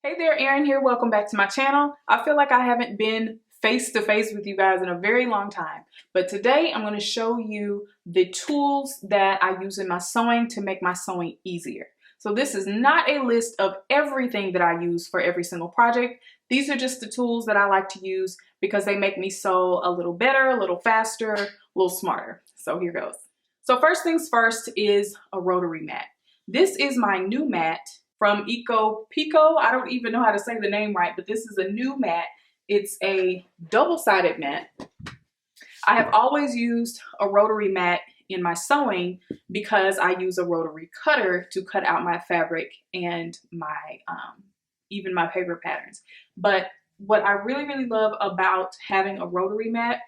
Hey there, Erin here. Welcome back to my channel. I feel like I haven't been face to face with you guys in a very long time, but today I'm going to show you the tools that I use in my sewing to make my sewing easier. So this is not a list of everything that I use for every single project. These are just the tools that I like to use because they make me sew a little better, a little faster, a little smarter. So here goes. So first things first is a rotary mat. This is my new mat from Pico. I don't even know how to say the name right, but this is a new mat. It's a double-sided mat. I have always used a rotary mat in my sewing because I use a rotary cutter to cut out my fabric and my even my paper patterns. But what I really love about having a rotary mat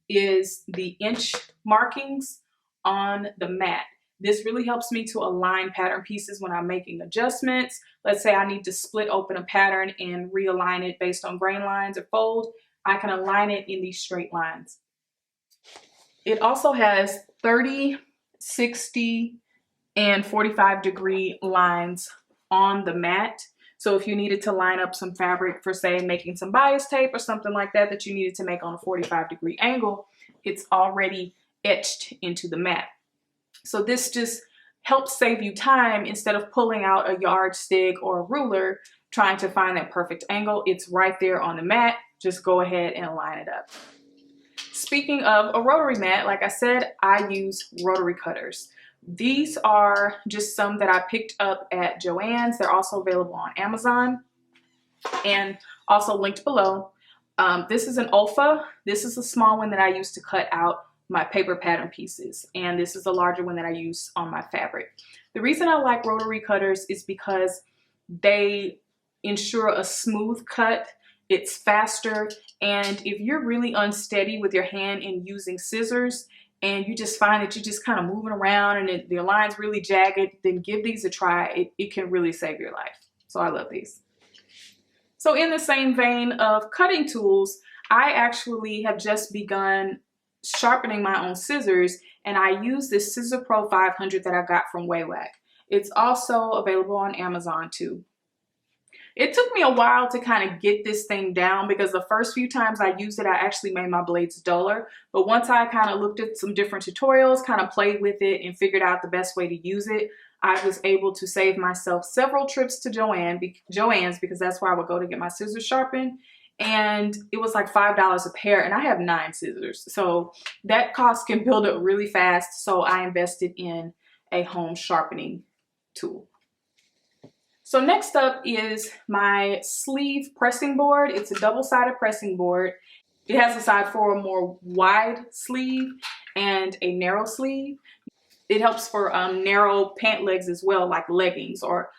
is the inch markings on the mat. This really helps me to align pattern pieces when I'm making adjustments. Let's say I need to split open a pattern and realign it based on grain lines or fold. I can align it in these straight lines. It also has 30, 60, and 45-degree lines on the mat. So if you needed to line up some fabric for, say, making some bias tape or something like that that you needed to make on a 45-degree angle, it's already etched into the mat. So this just helps save you time instead of pulling out a yardstick or a ruler trying to find that perfect angle. It's right there on the mat. Just go ahead and line it up. Speaking of a rotary mat, like I said, I use rotary cutters. These are just some that I picked up at Joann's. They're also available on Amazon and also linked below. This is an Olfa. This is a small one that I use to cut out my paper pattern pieces, and this is a larger one that I use on my fabric. The reason I like rotary cutters is because they ensure a smooth cut. It's faster, and if you're really unsteady with your hand in using scissors and you just find that you're just kind of moving around and the line's really jagged, then give these a try. It can really save your life. So I love these. So in the same vein of cutting tools, I actually have just begun sharpening my own scissors, and I use this Scissor Pro 500 that I got from Waywack. It's also available on Amazon too. It took me a while to kind of get this thing down because the first few times I used it, I actually made my blades duller. But once I kind of looked at some different tutorials, kind of played with it and figured out the best way to use it, I was able to save myself several trips to Joann's because that's where I would go to get my scissors sharpened. And it was like $5 a pair, and I have 9 scissors. So that cost can build up really fast. So I invested in a home sharpening tool. So next up is my sleeve pressing board. It's a double-sided pressing board. It has a side for a more wide sleeve and a narrow sleeve. It helps for narrow pant legs as well, like leggings or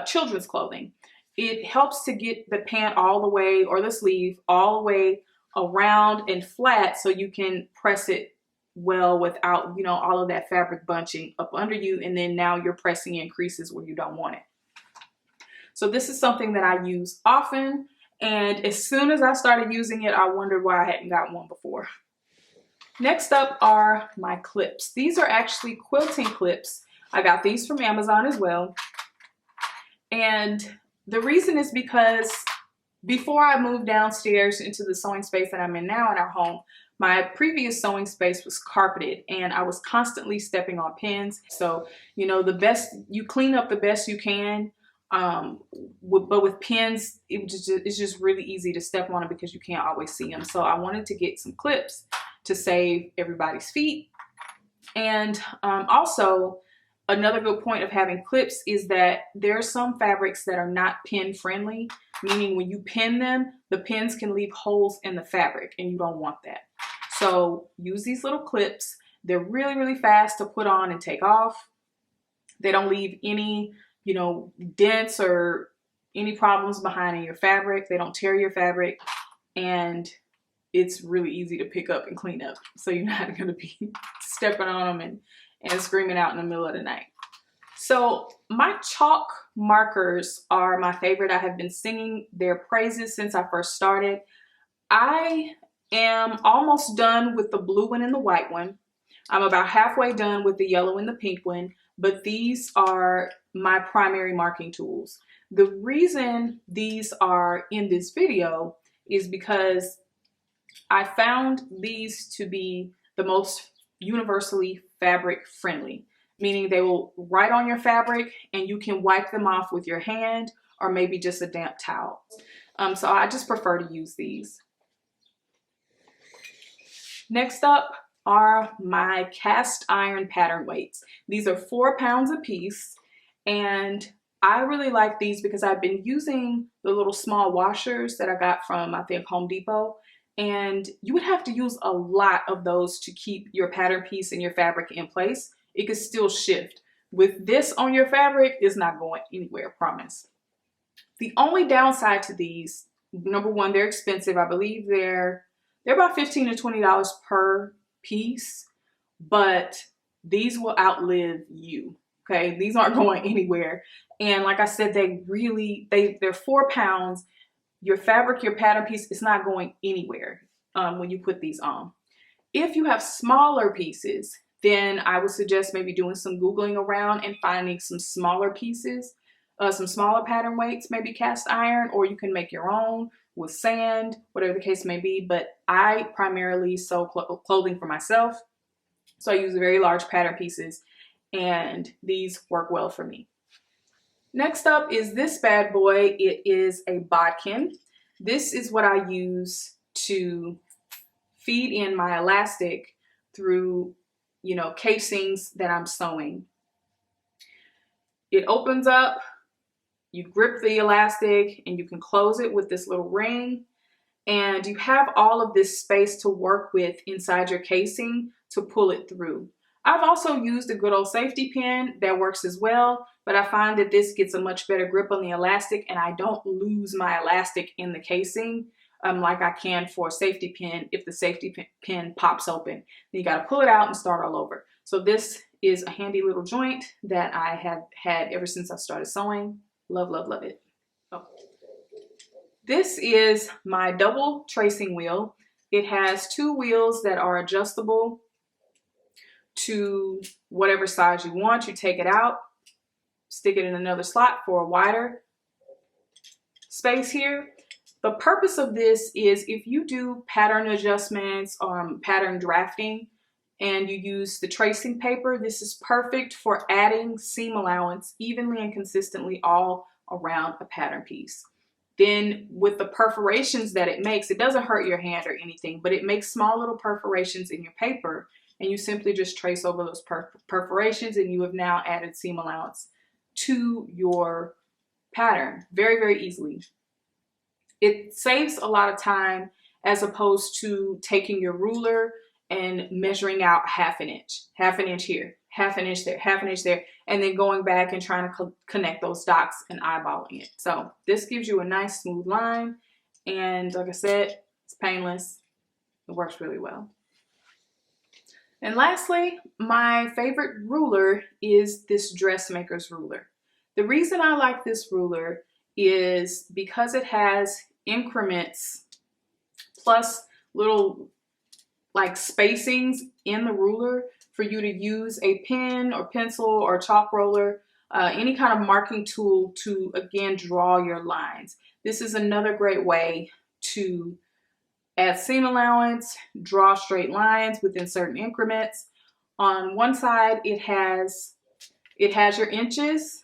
children's clothing. It helps to get the pant all the way, or the sleeve, all the way around and flat so you can press it well without, you know, all of that fabric bunching up under you, and then now you're pressing in creases where you don't want it. So this is something that I use often, and as soon as I started using it, I wondered why I hadn't gotten one before. Next up are my clips. These are actually quilting clips. I got these from Amazon as well. And the reason is because before I moved downstairs into the sewing space that I'm in now in our home, my previous sewing space was carpeted and I was constantly stepping on pins. So, you know, you clean up the best you can, but with pins, it's just really easy to step on it because you can't always see them. So I wanted to get some clips to save everybody's feet. And also, another good point of having clips is that there are some fabrics that are not pin friendly, meaning when you pin them, the pins can leave holes in the fabric and you don't want that. So use these little clips. They're really fast to put on and take off. They don't leave any, you know, dents or any problems behind in your fabric. They don't tear your fabric, and it's really easy to pick up and clean up. So you're not going to be stepping on them and screaming out in the middle of the night. So my chalk markers are my favorite. I have been singing their praises since I first started. I am almost done with the blue one and the white one. I'm about halfway done with the yellow and the pink one, but these are my primary marking tools. The reason these are in this video is because I found these to be the most universally fabric friendly, meaning they will write on your fabric and you can wipe them off with your hand or maybe just a damp towel. So I just prefer to use these. Next up are my cast iron pattern weights. These are 4 pounds a piece, and I really like these because I've been using the little small washers that I got from, I think, Home Depot, and you would have to use a lot of those to keep your pattern piece and your fabric in place. It could still shift. With this on your fabric, it's not going anywhere, I promise. The only downside to these, number one, they're expensive. I believe they're about $15 to $20 per piece, but these will outlive you. Okay, these aren't going anywhere. And like I said, they're 4 pounds. Your fabric, your pattern piece, is not going anywhere when you put these on. If you have smaller pieces, then I would suggest maybe doing some Googling around and finding some smaller pieces, some smaller pattern weights, maybe cast iron, or you can make your own with sand, whatever the case may be. But I primarily sew clothing for myself, so I use very large pattern pieces, and these work well for me. Next up is this bad boy. It is a Bodkin. This is what I use to feed in my elastic through, casings that I'm sewing. It opens up, you grip the elastic, and you can close it with this little ring, and you have all of this space to work with inside your casing to pull it through. I've also used a good old safety pin that works as well, but I find that this gets a much better grip on the elastic, and I don't lose my elastic in the casing like I can for a safety pin. If the safety pin pops open, then you got to pull it out and start all over. So this is a handy little joint that I have had ever since I started sewing. Love, love, love it. Oh. This is my double tracing wheel. It has 2 wheels that are adjustable to whatever size you want. You take it out, stick it in another slot for a wider space here. The purpose of this is if you do pattern adjustments, pattern drafting, and you use the tracing paper, this is perfect for adding seam allowance evenly and consistently all around a pattern piece. Then with the perforations that it makes, it doesn't hurt your hand or anything, but it makes small little perforations in your paper, and you simply just trace over those perforations, and you have now added seam allowance to your pattern very, very easily. It saves a lot of time as opposed to taking your ruler and measuring out half an inch here, half an inch there, half an inch there, and then going back and trying to connect those dots and eyeballing it. So this gives you a nice smooth line, and like I said, it's painless. It works really well. And lastly, my favorite ruler is this Dressmaker's ruler. The reason I like this ruler is because it has increments plus little like spacings in the ruler for you to use a pen or pencil or chalk roller, any kind of marking tool to, again, draw your lines. This is another great way to add seam allowance, draw straight lines within certain increments. On one side, it has your inches,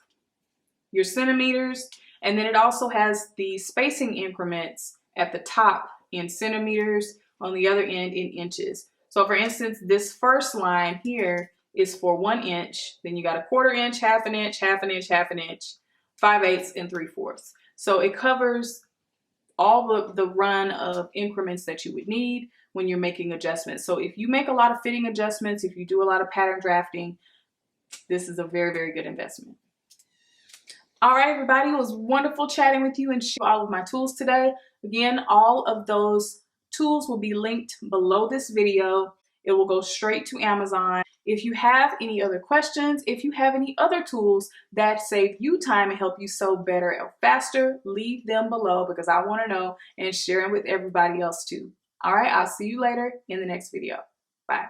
your centimeters, and then it also has the spacing increments at the top in centimeters, on the other end in inches. So for instance, this first line here is for 1 inch, then you got a 1/4 inch, half an inch, half an inch, half an inch, 5/8 and 3/4. So it covers all the run of increments that you would need when you're making adjustments. So if you make a lot of fitting adjustments, if you do a lot of pattern drafting, this is a very, very good investment. All right, everybody, it was wonderful chatting with you and sharing all of my tools today. Again, all of those tools will be linked below this video. It will go straight to Amazon. If you have any other questions, if you have any other tools that save you time and help you sew better or faster, leave them below because I want to know and share them with everybody else too. All right, I'll see you later in the next video. Bye.